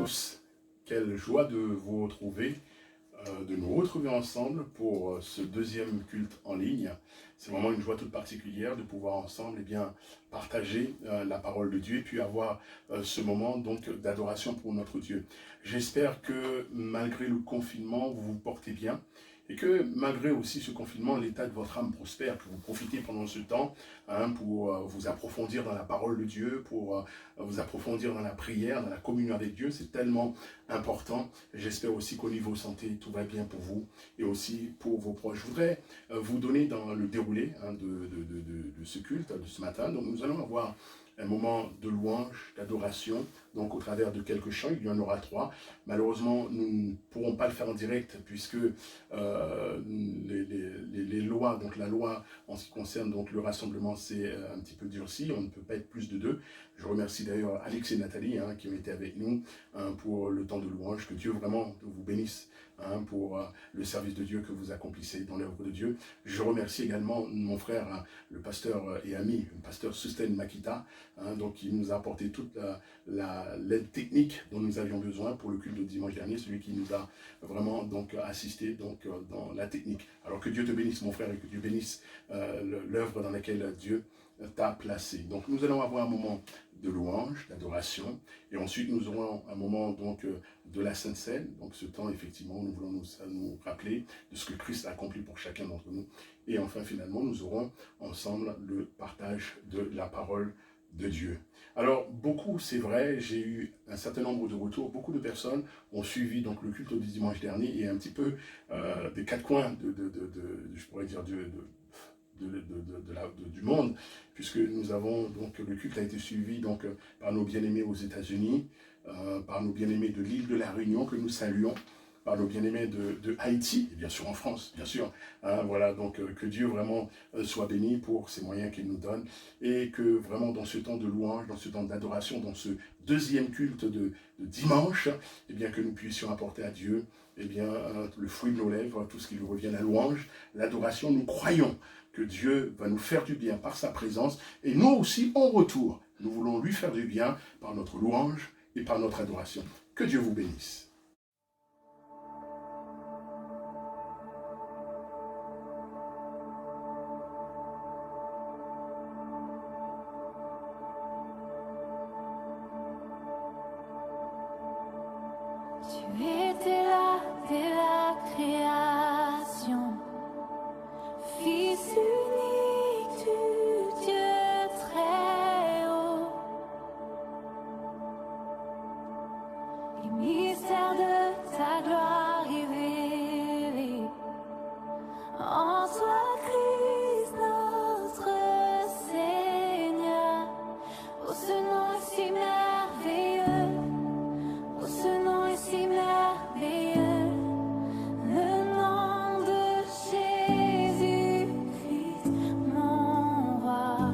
tous, quelle joie de vous retrouver, de nous retrouver ensemble pour ce deuxième culte en ligne. C'est vraiment une joie toute particulière de pouvoir ensemble partager la parole de Dieu et puis avoir ce moment donc d'adoration pour notre Dieu. J'espère que malgré le confinement, vous vous portez bien. Et que malgré aussi ce confinement, l'état de votre âme prospère, que vous profitez pendant ce temps pour vous approfondir dans la parole de Dieu, pour vous approfondir dans la prière, dans la communion avec Dieu. C'est tellement important. J'espère aussi qu'au niveau santé, tout va bien pour vous et aussi pour vos proches. Je voudrais vous donner dans le déroulé de ce culte de ce matin. Donc nous allons avoir un moment de louange, d'adoration, donc au travers de quelques chants, il y en aura 3. Malheureusement, nous ne pourrons pas le faire en direct puisque les lois, donc la loi en ce qui concerne donc le rassemblement, c'est un petit peu durci, on ne peut pas être plus de 2. Je remercie d'ailleurs Alex et Nathalie qui ont été avec nous pour le temps de louange, que Dieu vraiment vous bénisse pour le service de Dieu que vous accomplissez dans l'œuvre de Dieu. Je remercie également mon frère, le pasteur et ami, le pasteur Susten Makita, donc il nous a apporté toute l'aide technique dont nous avions besoin pour le culte de dimanche dernier, celui qui nous a vraiment donc assisté donc dans la technique. Alors que Dieu te bénisse mon frère et que Dieu bénisse l'œuvre dans laquelle Dieu t'a placé. Donc nous allons avoir un moment de louange, d'adoration, et ensuite nous aurons un moment donc de la Sainte Seine. Donc ce temps effectivement nous voulons nous rappeler de ce que Christ a accompli pour chacun d'entre nous. Et enfin finalement nous aurons ensemble le partage de la parole de Dieu. Alors beaucoup, c'est vrai, j'ai eu un certain nombre de retours, beaucoup de personnes ont suivi donc le culte du dimanche dernier et un petit peu des quatre coins je pourrais dire du monde, puisque nous avons donc le culte a été suivi donc par nos bien-aimés aux États-Unis, par nos bien-aimés de l'île de la Réunion que nous saluons, par nos bien-aimés de Haïti, et bien sûr en France, bien sûr. Voilà, donc que Dieu vraiment soit béni pour ces moyens qu'il nous donne, et que vraiment dans ce temps de louange, dans ce temps d'adoration, dans ce deuxième culte de dimanche, eh bien que nous puissions apporter à Dieu le fruit de nos lèvres, tout ce qui lui revient, la louange, l'adoration. Nous croyons que Dieu va nous faire du bien par sa présence, et nous aussi, en retour, nous voulons lui faire du bien par notre louange et par notre adoration. Que Dieu vous bénisse. Tu étais là dès la création, Fils unique du Dieu très haut, les mystères de ta gloire révélés, en toi Christ notre Seigneur. Oh, ce nom est si merveilleux, oh, ce nom est si merveilleux, le nom de Jésus-Christ, mon roi.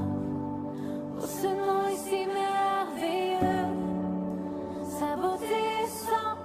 Oh, ce nom est si merveilleux, sa beauté sans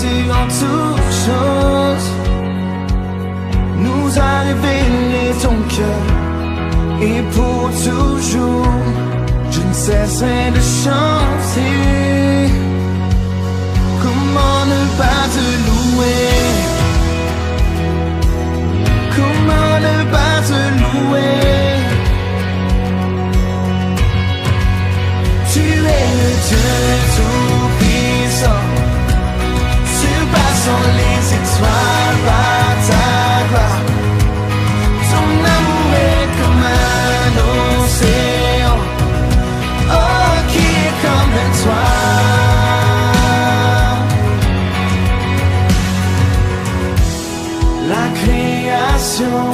Jésus en toutes choses nous a révélé ton cœur, et pour toujours je ne cesserai de chanter. Comment ne pas te louer? Comment ne pas te louer? Tu es le Dieu tout-puissant, surpassant les étoiles par ta gloire. Ton amour est comme un océan, oh qui est comme toi. La création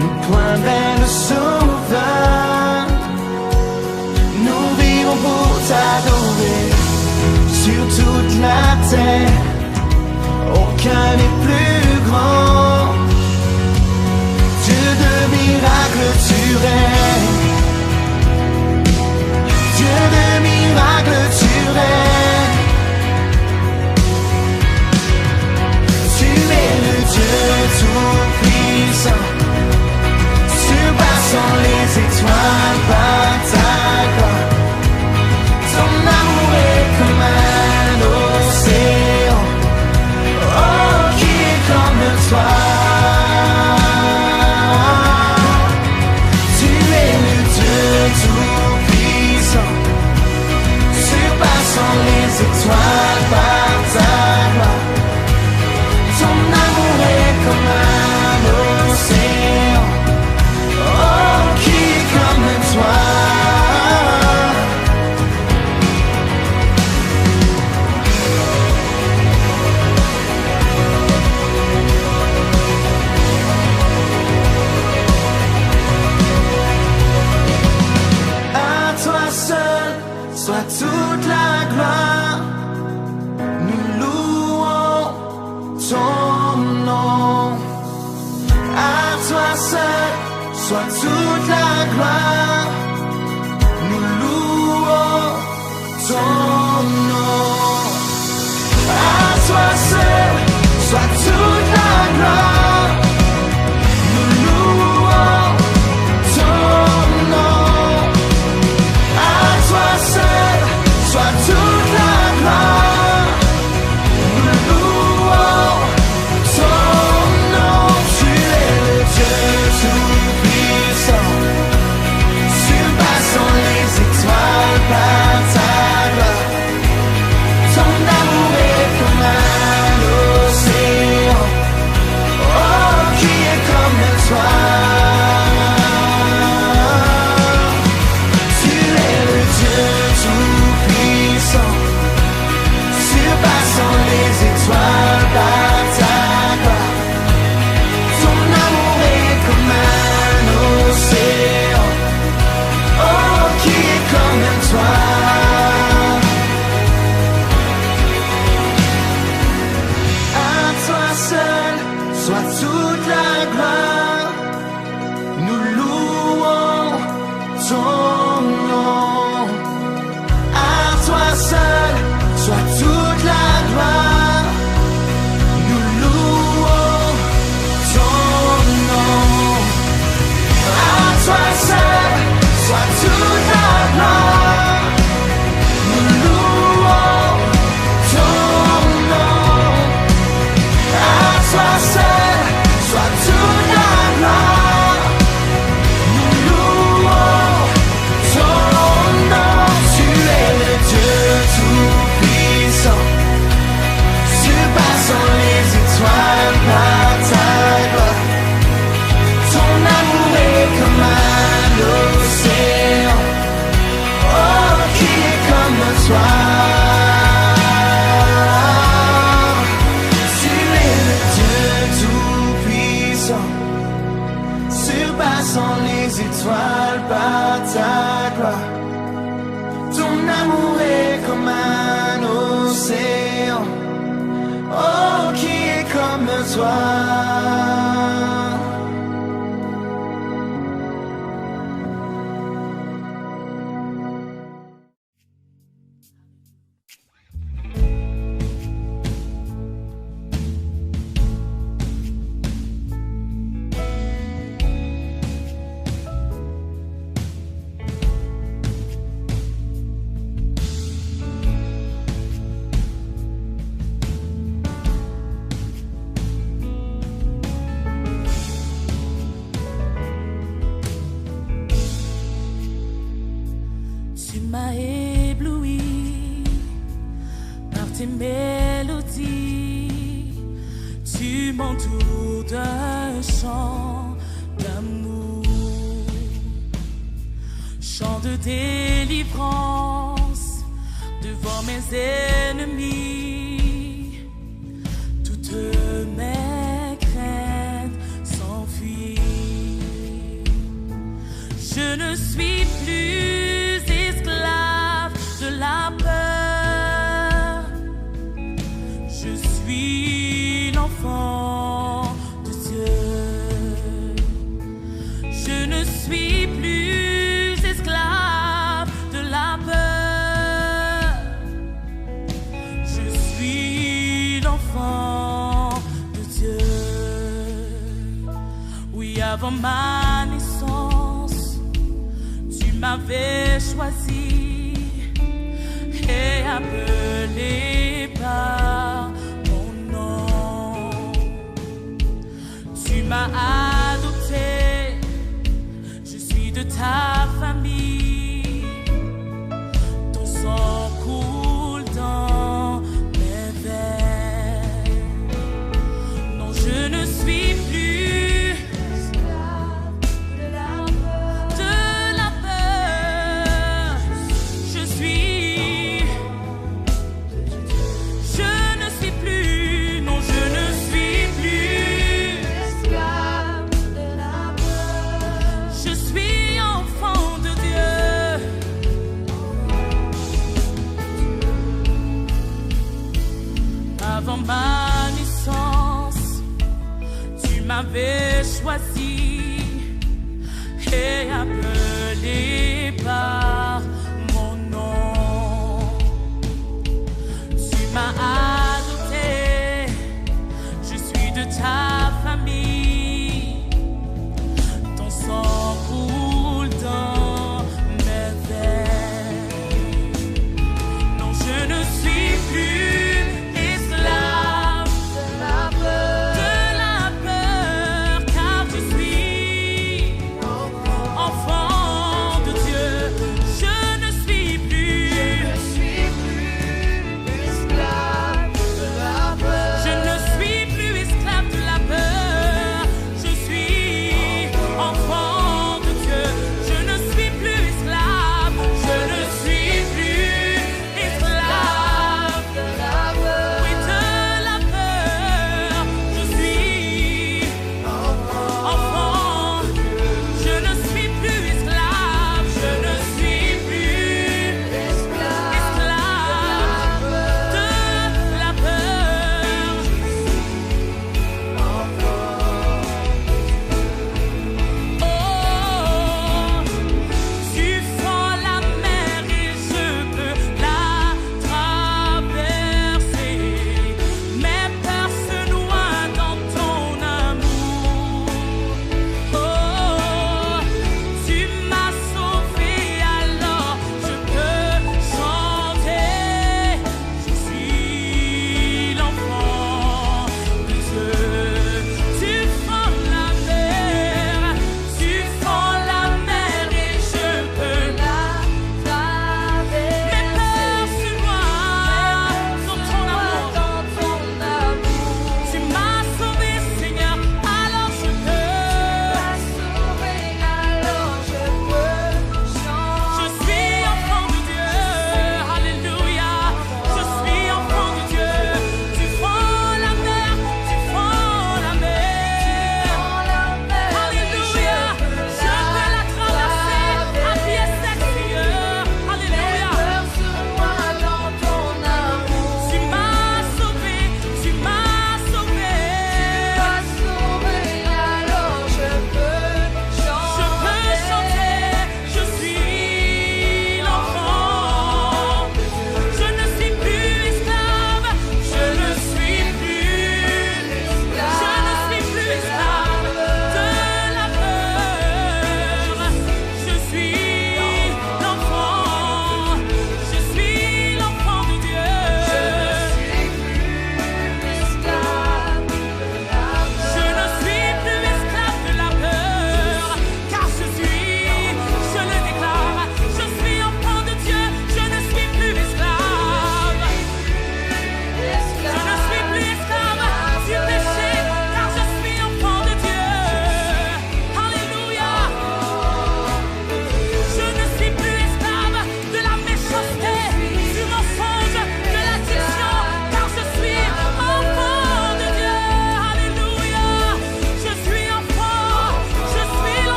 nous pointe vers le Sauveur. Nous vivons pour t'adorer sur toute la terre. Aucun n'est plus grand. Dieu de miracles tu règnes. Dieu de miracles tu règnes. Tu es le Dieu tout-puissant, surpassant les étoiles par ta gloire. Ton amour est comme un océan, oh qui est comme toi. Tu es le Dieu tout-puissant, surpassant les étoiles par ta gloire. Ton amour est comme un océan, oh qui est comme toi. À toi seul soit toute la gloire. Nous louons ton nom. À toi seul soit toute la gloire. Nous louons ton nom. À toi seul soit toute la gloire. Nous louons ton nom. À toi seul soit toute la gloire. Nous louons ton nom. Tu es le Dieu tout-puissant, surpassant les étoiles par ta gloire. Ton amour est comme un océan, oh qui est comme toi. Tu es le Dieu tout-puissant, surpassant les étoiles par ta gloire. Ton amour est comme un océan, oh qui est comme toi. À toi seul soit toute la gloire. Nous louons ton nom. À toi seul soit toute la gloire. Nous louons ton nom. À toi seul soit toute la gloire. Nous louons ton nom. À toi seul soit toute la gloire. Nous louons ton nom. Tu es le Dieu tout-puissant, surpassant les étoiles par ta gloire. Ton amour est comme un océan, oh qui est comme toi. Tu es le Dieu tout-puissant, surpassant les étoiles par ta gloire. Ton amour est comme un océan, oh qui est comme toi. tes mélodies, tu m'entoures d'un chant d'amour, chant de délivrance devant mes ennemis. Toutes mes craintes s'enfuient. Je ne suis plus esclave de la peur. Je suis l'enfant de Dieu. Je ne suis plus esclave de la peur. Je suis l'enfant de Dieu. Oui, avant ma naissance, tu m'avais choisi et appelé par mon nom. Tu m'as adopté, je suis de ta famille. Ton sang coule dans mes veines. Non, je ne suis plus esclave de la peur. Je ne suis plus, non, je ne suis plus esclave de la peur. Je suis enfant de Dieu. Avant ma naissance, tu m'avais choisi et appelé par mon nom. Tu m'as adopté, je suis de ta famille. Ton sang coule dans mes veines. Non, je ne suis plus esclave de la peur, car je suis enfant de Dieu. Je ne suis plus esclave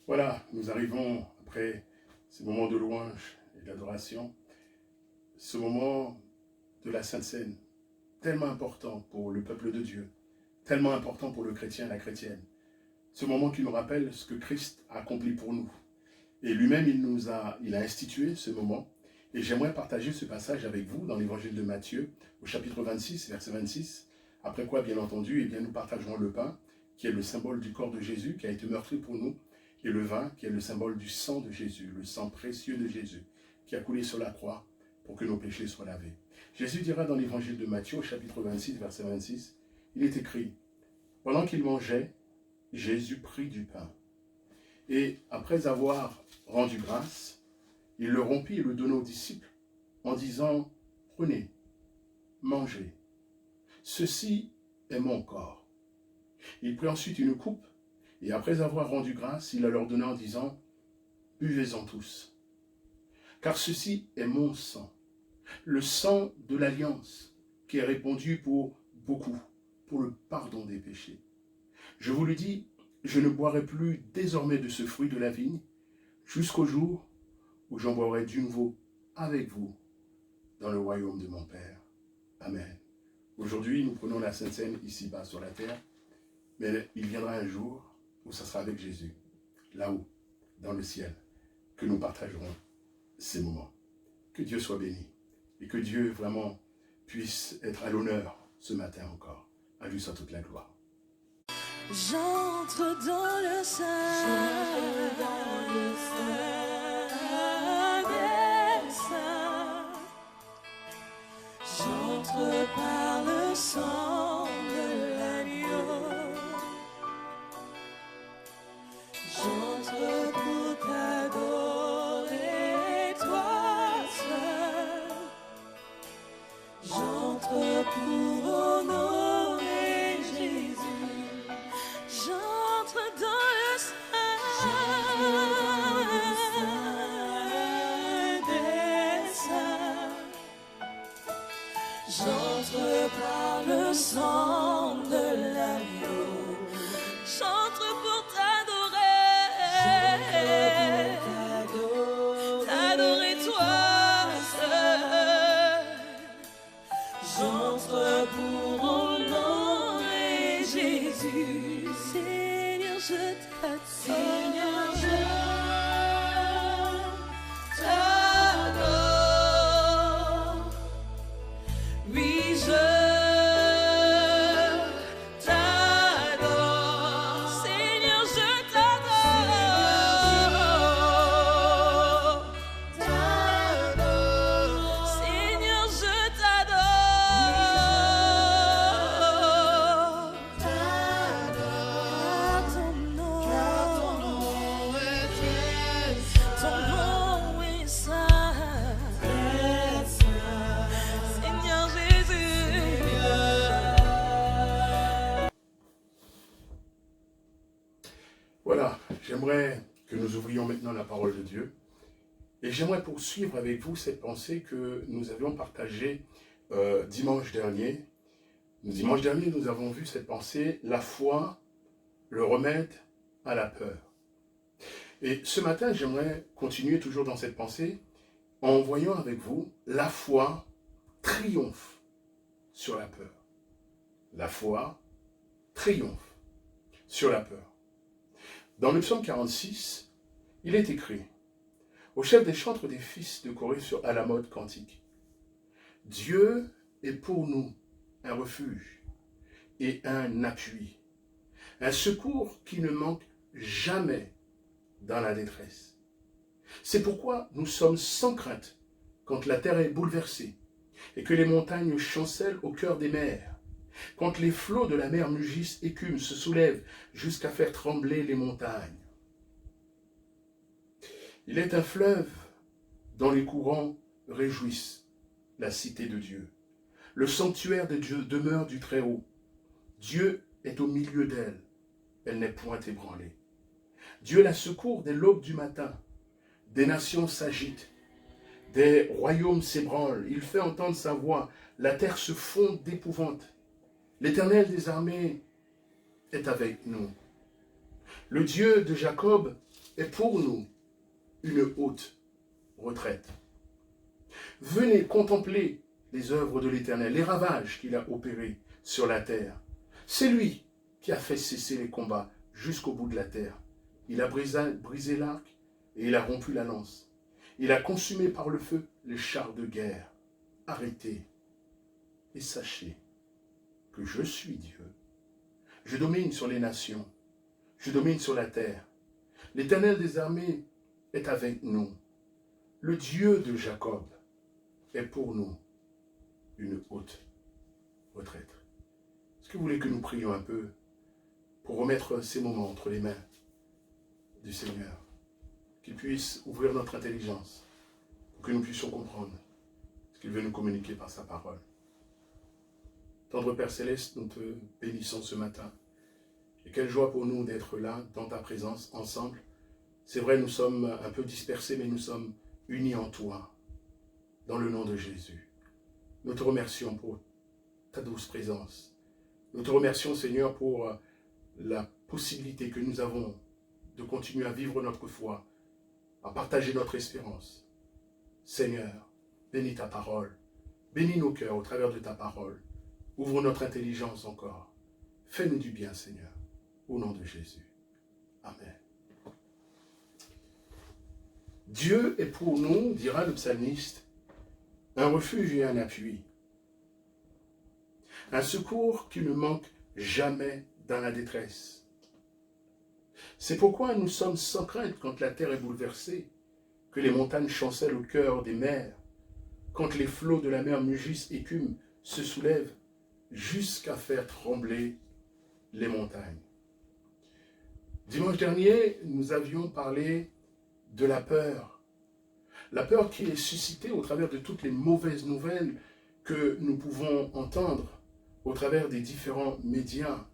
Voilà, nous arrivons après ce moment de louange et d'adoration, ce moment de la Sainte Seine, tellement important pour le peuple de Dieu, tellement important pour le chrétien et la chrétienne. Ce moment qui nous rappelle ce que Christ a accompli pour nous. Et lui-même, il a institué ce moment. Et j'aimerais partager ce passage avec vous dans l'évangile de Matthieu, au chapitre 26, verset 26. Après quoi, bien entendu, eh bien, nous partagerons le pain, qui est le symbole du corps de Jésus, qui a été meurtri pour nous, et le vin, qui est le symbole du sang de Jésus, le sang précieux de Jésus, qui a coulé sur la croix pour que nos péchés soient lavés. Jésus dira dans l'évangile de Matthieu, au chapitre 26, verset 26, il est écrit, « Pendant qu'il mangeait, Jésus prit du pain. Et après avoir rendu grâce, il le rompit et le donna aux disciples en disant, « Prenez, mangez, ceci est mon corps. » Il prit ensuite une coupe, et après avoir rendu grâce, il la leur donna en disant, « Buvez-en tous, car ceci est mon sang, le sang de l'alliance, qui est répandu pour beaucoup, pour le pardon des péchés. Je vous le dis, je ne boirai plus désormais de ce fruit de la vigne, jusqu'au jour où j'en boirai du nouveau avec vous dans le royaume de mon Père. Amen. » Aujourd'hui, nous prenons la Sainte Seine ici-bas sur la terre, mais il viendra un jour où ça sera avec Jésus, là-haut, dans le ciel, que nous partagerons ces moments. Que Dieu soit béni et que Dieu vraiment puisse être à l'honneur ce matin encore. À lui soit toute la gloire. J'entre dans le sein des saints. J'entre par le sang de l'agneau. J'entre pour t'adorer, toi seul. J'entre pour honorer Jésus. J'entre dans le sein des saints. J'entre par le sang de l'agneau. J'entre pour t'adorer, t'adorer toi seul. J'entre pour honorer Jésus. Seigneur, je t'adore. Seigneur, je t'adore. Oui, je t'adore. Seigneur, je t'adore. Seigneur, je t'adore. Car ton nom est saint. Seigneur Jésus. Voilà, j'aimerais que nous ouvrions maintenant la parole de Dieu. Et j'aimerais poursuivre avec vous cette pensée que nous avions partagée dimanche dernier. Dimanche dernier, nous avons vu cette pensée, la foi, le remède à la peur. Et ce matin, j'aimerais continuer toujours dans cette pensée en voyant avec vous la foi triomphe sur la peur. La foi triomphe sur la peur. Dans le psaume 46, il est écrit, au chef des chantres des fils de Corée à la mode cantique, « Dieu est pour nous un refuge et un appui, un secours qui ne manque jamais dans la détresse. C'est pourquoi nous sommes sans crainte quand la terre est bouleversée et que les montagnes chancellent au cœur des mers, quand les flots de la mer mugissent, écument, se soulèvent jusqu'à faire trembler les montagnes. Il est un fleuve dont les courants réjouissent la cité de Dieu. Le sanctuaire de Dieu demeure du Très-Haut. Dieu est au milieu d'elle. Elle n'est point ébranlée. Dieu la secourt dès l'aube du matin. Des nations s'agitent. Des royaumes s'ébranlent. Il fait entendre sa voix. La terre se fond d'épouvante. L'Éternel des armées est avec nous. Le Dieu de Jacob est pour nous une haute retraite. Venez contempler les œuvres de l'Éternel, les ravages qu'il a opérés sur la terre. C'est lui qui a fait cesser les combats jusqu'au bout de la terre. Il a brisé l'arc et il a rompu la lance. Il a consumé par le feu les chars de guerre. Arrêtez et sachez que je suis Dieu. Je domine sur les nations. Je domine sur la terre. L'Éternel des armées est avec nous. Le Dieu de Jacob est pour nous une haute retraite. Est-ce que vous voulez que nous prions un peu pour remettre ces moments entre les mains du Seigneur, qu'il puisse ouvrir notre intelligence pour que nous puissions comprendre ce qu'il veut nous communiquer par sa parole. Tendre Père Céleste, nous te bénissons ce matin. Et quelle joie pour nous d'être là, dans ta présence, ensemble. C'est vrai, nous sommes un peu dispersés, mais nous sommes unis en toi, dans le nom de Jésus. Nous te remercions pour ta douce présence. Nous te remercions, Seigneur, pour la possibilité que nous avons de continuer à vivre notre foi, à partager notre espérance. Seigneur, bénis ta parole, bénis nos cœurs au travers de ta parole. Ouvre notre intelligence encore. Fais-nous du bien, Seigneur, au nom de Jésus. Amen. Dieu est pour nous, dira le psalmiste, un refuge et un appui. Un secours qui ne manque jamais dans la détresse. C'est pourquoi nous sommes sans crainte quand la terre est bouleversée, que les montagnes chancellent au cœur des mers, quand les flots de la mer mugissent, écument, se soulèvent, jusqu'à faire trembler les montagnes. Dimanche dernier, nous avions parlé de la peur. La peur qui est suscitée au travers de toutes les mauvaises nouvelles que nous pouvons entendre au travers des différents médias.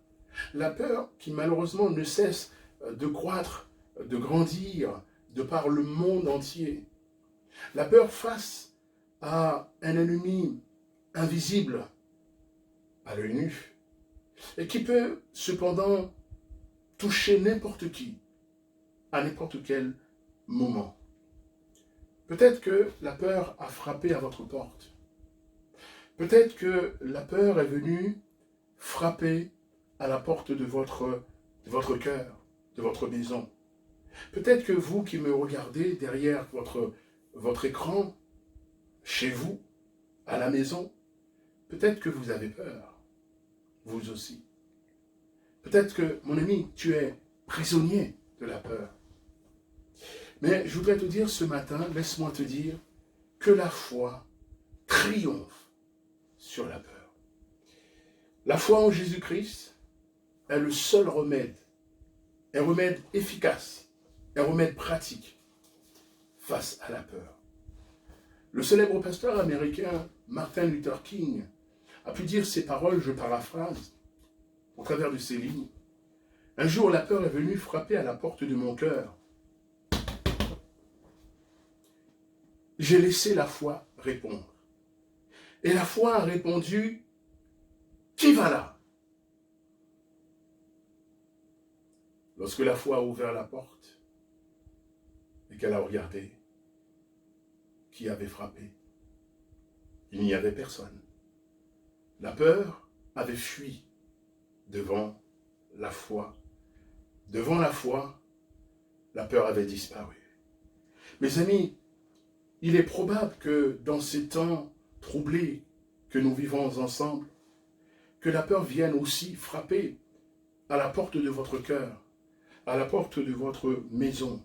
La peur qui malheureusement ne cesse de croître, de grandir de par le monde entier. La peur face à un ennemi invisible à l'œil nu et qui peut cependant toucher n'importe qui à n'importe quel moment. Peut-être que la peur a frappé à votre porte. Peut-être que la peur est venue frapper à la porte de votre cœur, de votre maison. Peut-être que vous qui me regardez derrière votre écran, chez vous, à la maison, peut-être que vous avez peur, vous aussi. Peut-être que, mon ami, tu es prisonnier de la peur. Mais je voudrais te dire ce matin, laisse-moi te dire, que la foi triomphe sur la peur. La foi en Jésus-Christ est le seul remède, un remède efficace, un remède pratique face à la peur. Le célèbre pasteur américain Martin Luther King a pu dire ces paroles, je paraphrase, au travers de ces lignes. Un jour, la peur est venue frapper à la porte de mon cœur. J'ai laissé la foi répondre. Et la foi a répondu, qui va là? Lorsque la foi a ouvert la porte et qu'elle a regardé, qui avait frappé? Il n'y avait personne. La peur avait fui devant la foi. Devant la foi, la peur avait disparu. Mes amis, il est probable que dans ces temps troublés que nous vivons ensemble, que la peur vienne aussi frapper à la porte de votre cœur, à la porte de votre maison.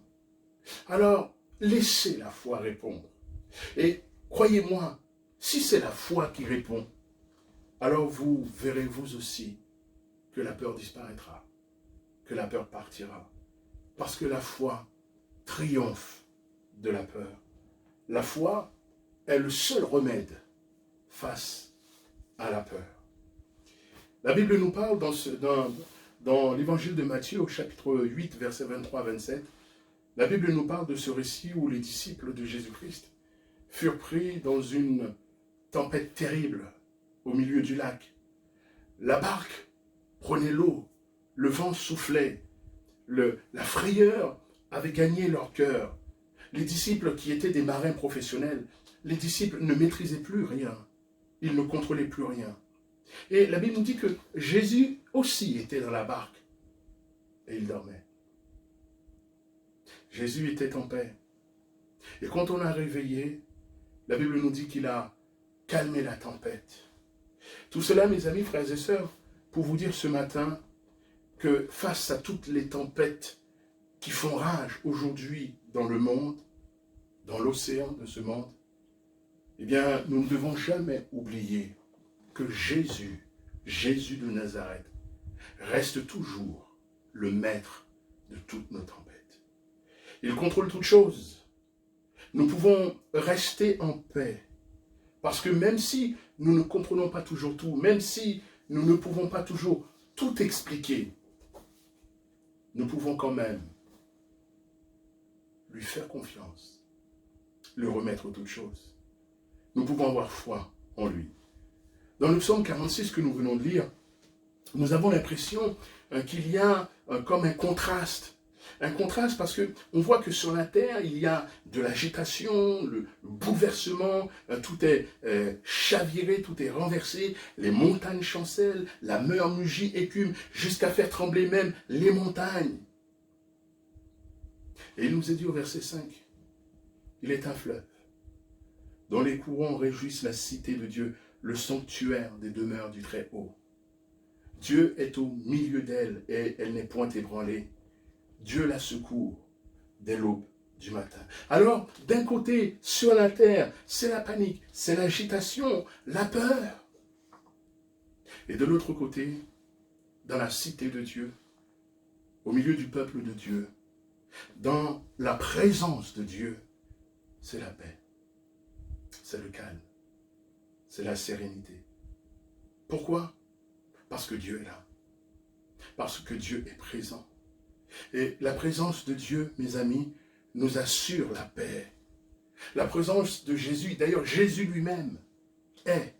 Alors, laissez la foi répondre. Et croyez-moi, si c'est la foi qui répond, alors vous verrez vous aussi que la peur disparaîtra, que la peur partira. Parce que la foi triomphe de la peur. La foi est le seul remède face à la peur. La Bible nous parle dans l'évangile de Matthieu au chapitre 8, versets 23-27. La Bible nous parle de ce récit où les disciples de Jésus-Christ furent pris dans une tempête terrible au milieu du lac. La barque prenait l'eau, le vent soufflait, la frayeur avait gagné leur cœur. Les disciples qui étaient des marins professionnels, les disciples ne maîtrisaient plus rien. Ils ne contrôlaient plus rien. Et la Bible nous dit que Jésus aussi était dans la barque. Et il dormait. Jésus était en paix. Et quand on a réveillé, la Bible nous dit qu'il a calmé la tempête. Tout cela, mes amis, frères et sœurs, pour vous dire ce matin que face à toutes les tempêtes qui font rage aujourd'hui dans le monde, dans l'océan de ce monde, eh bien, nous ne devons jamais oublier que Jésus, Jésus de Nazareth, reste toujours le maître de toutes nos tempêtes. Il contrôle toutes choses. Nous pouvons rester en paix. Parce que même si nous ne comprenons pas toujours tout, même si nous ne pouvons pas toujours tout expliquer, nous pouvons quand même lui faire confiance, le remettre toutes choses. Nous pouvons avoir foi en lui. Dans le psaume 46 que nous venons de lire, nous avons l'impression qu'il y a comme un contraste. Un contraste parce qu'on voit que sur la terre, il y a de l'agitation, le bouleversement, tout est chaviré, tout est renversé, les montagnes chancellent, la mer mugit, écume, jusqu'à faire trembler même les montagnes. Et il nous est dit au verset 5, il est un fleuve, dont les courants réjouissent la cité de Dieu, le sanctuaire des demeures du Très-Haut. Dieu est au milieu d'elle et elle n'est point ébranlée. Dieu la secourt dès l'aube du matin. Alors, d'un côté, sur la terre, c'est la panique, c'est l'agitation, la peur. Et de l'autre côté, dans la cité de Dieu, au milieu du peuple de Dieu, dans la présence de Dieu, c'est la paix, c'est le calme, c'est la sérénité. Pourquoi? Parce que Dieu est là, parce que Dieu est présent. Et la présence de Dieu, mes amis, nous assure la paix. La présence de Jésus, d'ailleurs Jésus lui-même, est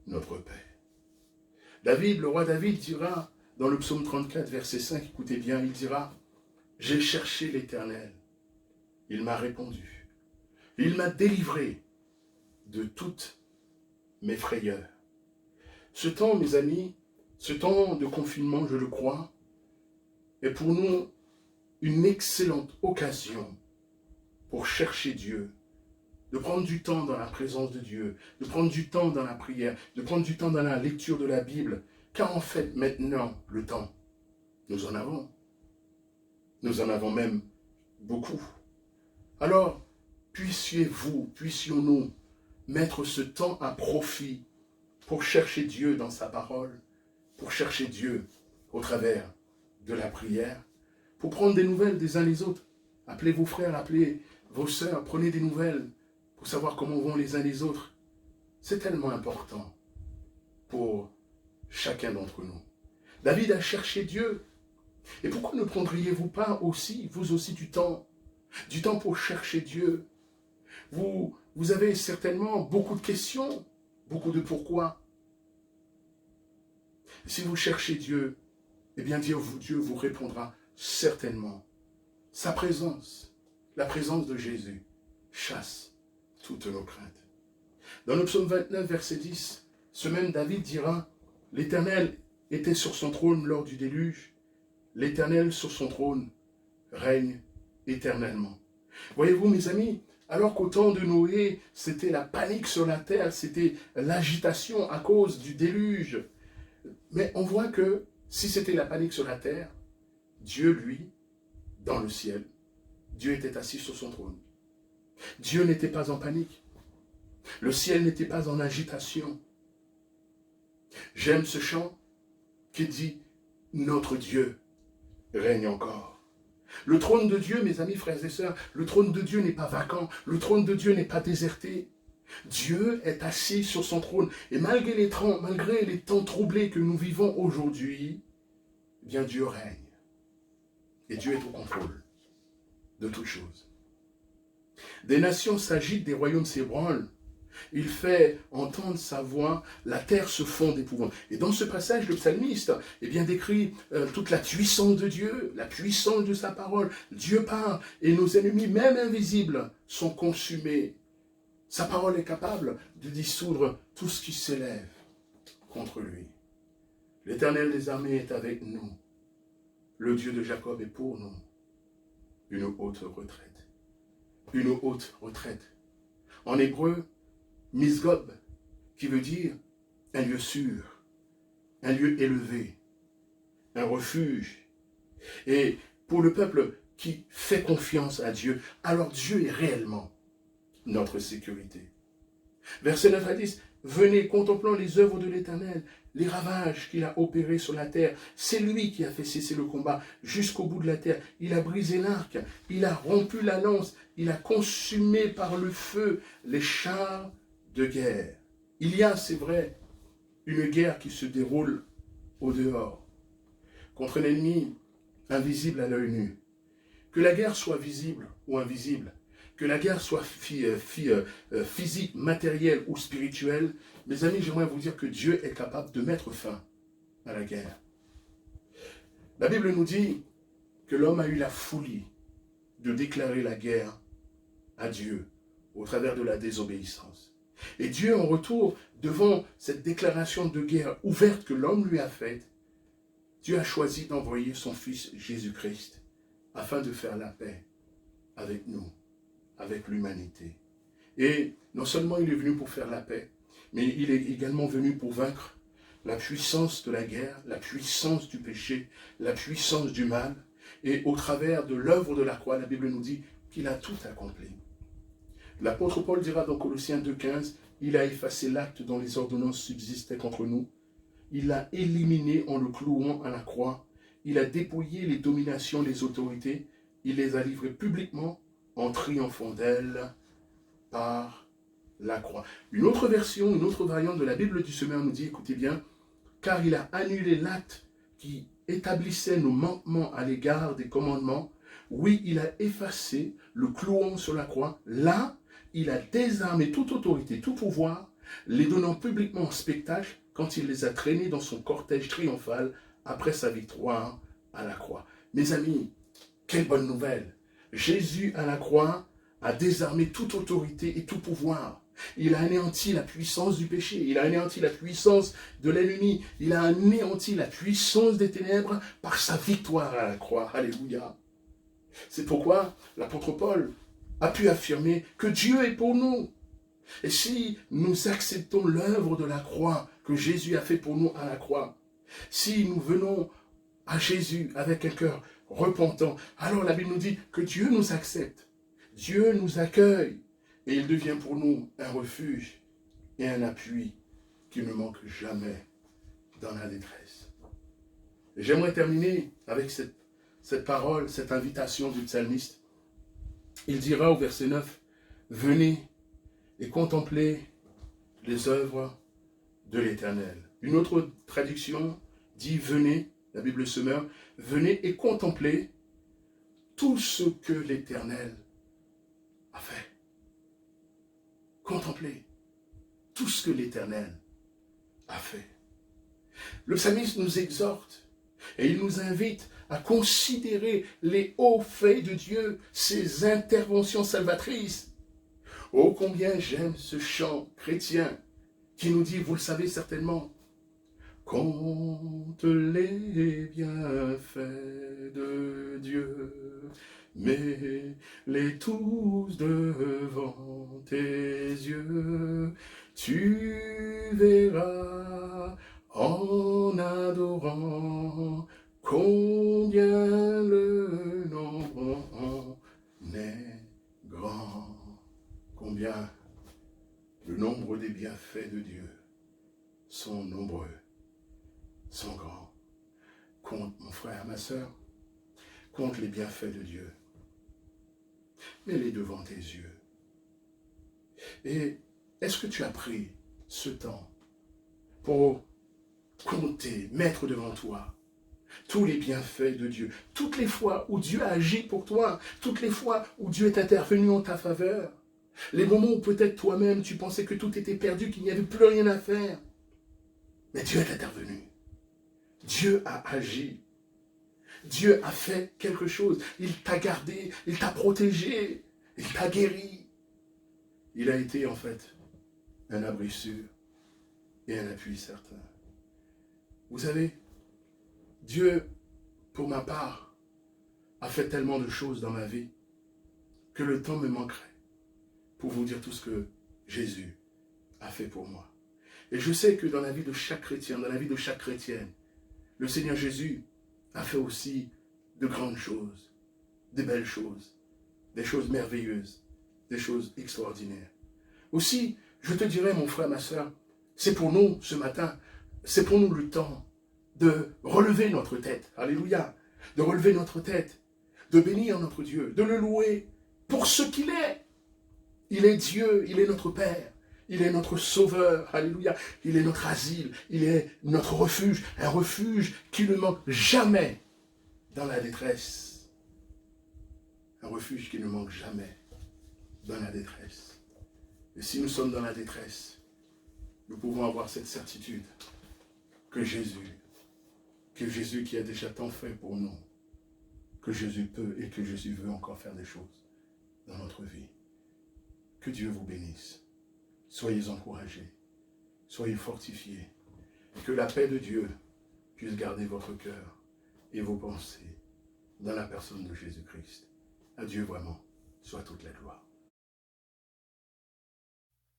notre paix. David, le roi David dira, dans le psaume 34, verset 5, écoutez bien, il dira, « J'ai cherché l'Éternel, il m'a répondu, il m'a délivré de toutes mes frayeurs. » Ce temps, mes amis, ce temps de confinement, je le crois, est pour nous une excellente occasion pour chercher Dieu, de prendre du temps dans la présence de Dieu, de prendre du temps dans la prière, de prendre du temps dans la lecture de la Bible, car en fait, maintenant, le temps, nous en avons. Nous en avons même beaucoup. Alors, puissions-nous mettre ce temps à profit pour chercher Dieu dans sa parole, pour chercher Dieu au travers de la prière, pour prendre des nouvelles des uns les autres. Appelez vos frères, appelez vos sœurs, prenez des nouvelles pour savoir comment vont les uns les autres. C'est tellement important pour chacun d'entre nous. David a cherché Dieu. Et pourquoi ne prendriez-vous pas aussi, vous aussi, du temps pour chercher Dieu? Vous avez certainement beaucoup de questions, beaucoup de pourquoi. Si vous cherchez Dieu, eh bien Dieu vous répondra certainement. Sa présence, la présence de Jésus, chasse toutes nos craintes. Dans le psaume 29, verset 10, ce même David dira, « L'Éternel était sur son trône lors du déluge, l'Éternel sur son trône règne éternellement. » Voyez-vous, mes amis, alors qu'au temps de Noé, c'était la panique sur la terre, c'était l'agitation à cause du déluge. Mais on voit que si c'était la panique sur la terre, Dieu, lui, dans le ciel, Dieu était assis sur son trône. Dieu n'était pas en panique. Le ciel n'était pas en agitation. J'aime ce chant qui dit « Notre Dieu règne encore ». Le trône de Dieu, mes amis, frères et sœurs, le trône de Dieu n'est pas vacant, le trône de Dieu n'est pas déserté. Dieu est assis sur son trône. Et malgré les temps troublés que nous vivons aujourd'hui, eh bien Dieu règne. Et Dieu est au contrôle de toutes choses. Des nations s'agitent, des royaumes s'ébranlent. Il fait entendre sa voix, la terre se fond d'épouvante. Et dans ce passage, le psalmiste décrit toute la puissance de Dieu, la puissance de sa parole. Dieu parle et nos ennemis, même invisibles, sont consumés. Sa parole est capable de dissoudre tout ce qui s'élève contre lui. L'Éternel des armées est avec nous. Le Dieu de Jacob est pour nous. Une haute retraite. Une haute retraite. En hébreu, Misgob, qui veut dire un lieu sûr, un lieu élevé, un refuge. Et pour le peuple qui fait confiance à Dieu, alors Dieu est réellement notre sécurité. Verset 9 à 10, venez, contemplons les œuvres de l'Éternel, les ravages qu'il a opérés sur la terre. C'est lui qui a fait cesser le combat jusqu'au bout de la terre. Il a brisé l'arc, il a rompu la lance, il a consumé par le feu les chars de guerre. Il y a, c'est vrai, une guerre qui se déroule au dehors, contre un ennemi invisible à l'œil nu. Que la guerre soit visible ou invisible, que la guerre soit physique, matérielle ou spirituelle, mes amis, j'aimerais vous dire que Dieu est capable de mettre fin à la guerre. La Bible nous dit que l'homme a eu la folie de déclarer la guerre à Dieu au travers de la désobéissance. Et Dieu, en retour, devant cette déclaration de guerre ouverte que l'homme lui a faite, Dieu a choisi d'envoyer son Fils Jésus-Christ afin de faire la paix avec nous, avec l'humanité. Et non seulement il est venu pour faire la paix, mais il est également venu pour vaincre la puissance de la guerre, la puissance du péché, la puissance du mal. Et au travers de l'œuvre de la croix, la Bible nous dit qu'il a tout accompli. L'apôtre Paul dira dans Colossiens 2,15, il a effacé l'acte dont les ordonnances subsistaient contre nous. Il l'a éliminé en le clouant à la croix. Il a dépouillé les dominations, les autorités. Il les a livrées publiquement en triomphant d'elles par la croix. Une autre version, une autre variante de la Bible du Semeur nous dit, écoutez bien, car il a annulé l'acte qui établissait nos manquements à l'égard des commandements. Oui, il a effacé le clouant sur la croix. Là, il a désarmé toute autorité, tout pouvoir, les donnant publiquement en spectacle quand il les a traînés dans son cortège triomphal après sa victoire à la croix. Mes amis, quelle bonne nouvelle! Jésus à la croix a désarmé toute autorité et tout pouvoir. Il a anéanti la puissance du péché, il a anéanti la puissance de l'ennemi, il a anéanti la puissance des ténèbres par sa victoire à la croix. Alléluia! C'est pourquoi l'apôtre Paul a pu affirmer que Dieu est pour nous. Et si nous acceptons l'œuvre de la croix que Jésus a fait pour nous à la croix, si nous venons à Jésus avec un cœur repentant, alors la Bible nous dit que Dieu nous accepte, Dieu nous accueille, et il devient pour nous un refuge et un appui qui ne manque jamais dans la détresse. J'aimerais terminer avec cette parole, cette invitation du psalmiste. Il dira au verset 9, « Venez et contemplez les œuvres de l'Éternel. » Une autre traduction dit « Venez », la Bible Semeur, « Venez et contemplez tout ce que l'Éternel a fait. » Contemplez tout ce que l'Éternel a fait. Le psalmiste nous exhorte et il nous invite à considérer les hauts faits de Dieu, ses interventions salvatrices. Oh, combien j'aime ce chant chrétien qui nous dit, vous le savez certainement, compte les bienfaits de Dieu, mets-les tous devant tes yeux, tu verras en adorant combien le nombre est grand. Combien le nombre des bienfaits de Dieu sont nombreux, sont grands. Compte, mon frère, ma sœur, compte les bienfaits de Dieu. Mets-les devant tes yeux. Et est-ce que tu as pris ce temps pour compter, mettre devant toi tous les bienfaits de Dieu, toutes les fois où Dieu a agi pour toi, toutes les fois où Dieu est intervenu en ta faveur? Les moments où peut-être toi-même tu pensais que tout était perdu, qu'il n'y avait plus rien à faire. Mais Dieu est intervenu. Dieu a agi. Dieu a fait quelque chose. Il t'a gardé, il t'a protégé, il t'a guéri. Il a été en fait un abri sûr et un appui certain. Vous savez, Dieu, pour ma part, a fait tellement de choses dans ma vie que le temps me manquerait pour vous dire tout ce que Jésus a fait pour moi. Et je sais que dans la vie de chaque chrétien, dans la vie de chaque chrétienne, le Seigneur Jésus a fait aussi de grandes choses, de belles choses, des choses merveilleuses, des choses extraordinaires. Aussi, je te dirais, mon frère, ma soeur, c'est pour nous ce matin, c'est pour nous le temps de relever notre tête, alléluia, de relever notre tête, de bénir notre Dieu, de le louer pour ce qu'il est. Il est Dieu, il est notre Père, il est notre Sauveur, alléluia, il est notre asile, il est notre refuge, un refuge qui ne manque jamais dans la détresse. Un refuge qui ne manque jamais dans la détresse. Et si nous sommes dans la détresse, nous pouvons avoir cette certitude que Jésus qui a déjà tant fait pour nous, que Jésus peut et que Jésus veut encore faire des choses dans notre vie. Que Dieu vous bénisse. Soyez encouragés, soyez fortifiés, et que la paix de Dieu puisse garder votre cœur et vos pensées dans la personne de Jésus-Christ. À Dieu vraiment soit toute la gloire.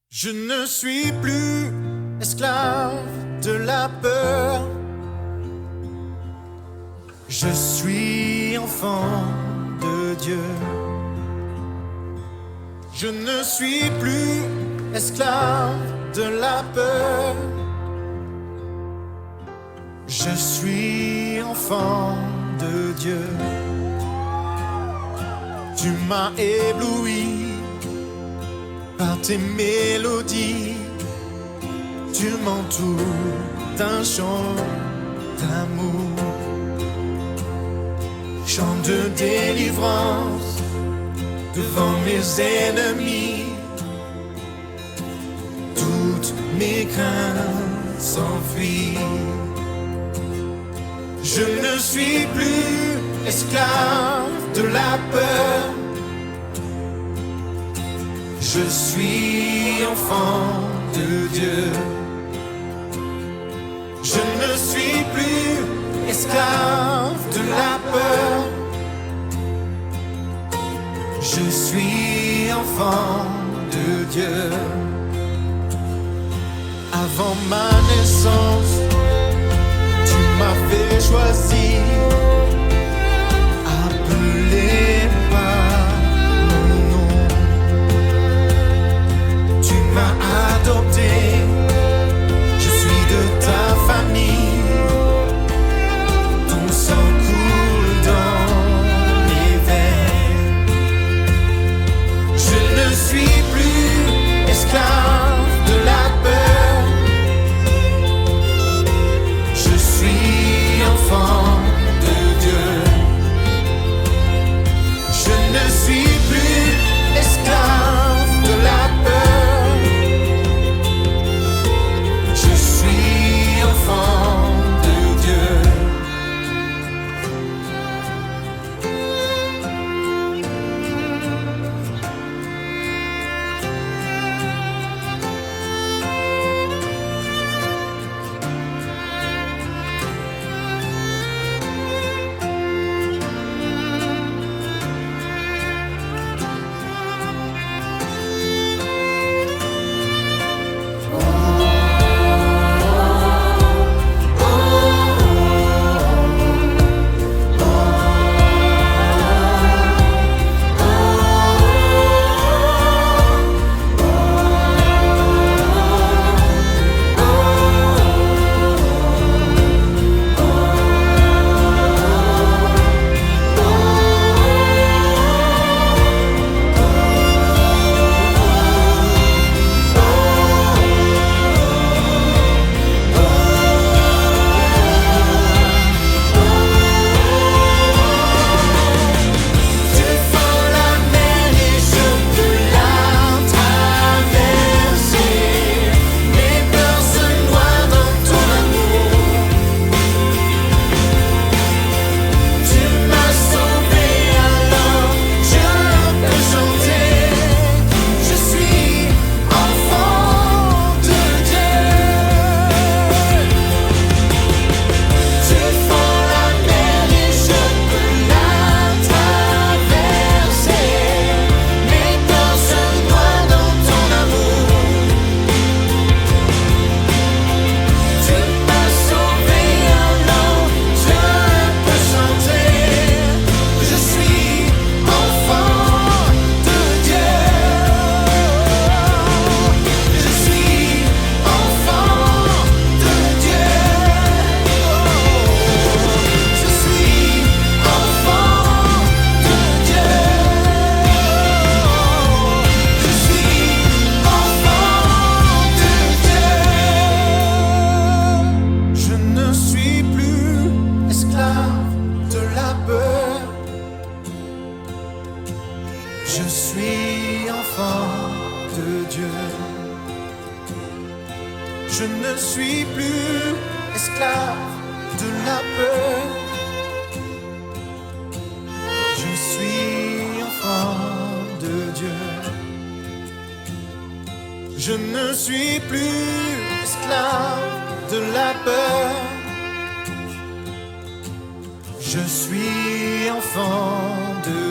Je ne suis plus esclave de la peur. Je suis enfant de Dieu. Je ne suis plus esclave de la peur. Je suis enfant de Dieu. Tu m'as ébloui par tes mélodies. Tu m'entoures d'un chant d'amour. Chant de délivrance devant mes ennemis. Toutes mes craintes s'enfuient. Je ne suis plus esclave de la peur. Je suis enfant de Dieu. Je ne suis plus esclave de la peur. Je suis enfant de Dieu. Avant ma naissance, tu m'as fait choisir, appelé par mon nom. Tu m'as adopté, je suis de ta famille. Ton sang coule dans mes veines. Je ne suis plus esclave de la peur. Je suis enfant Je ne suis plus esclave de la peur. Je suis enfant de Dieu. Je ne suis plus esclave de la peur. Je suis enfant de Dieu.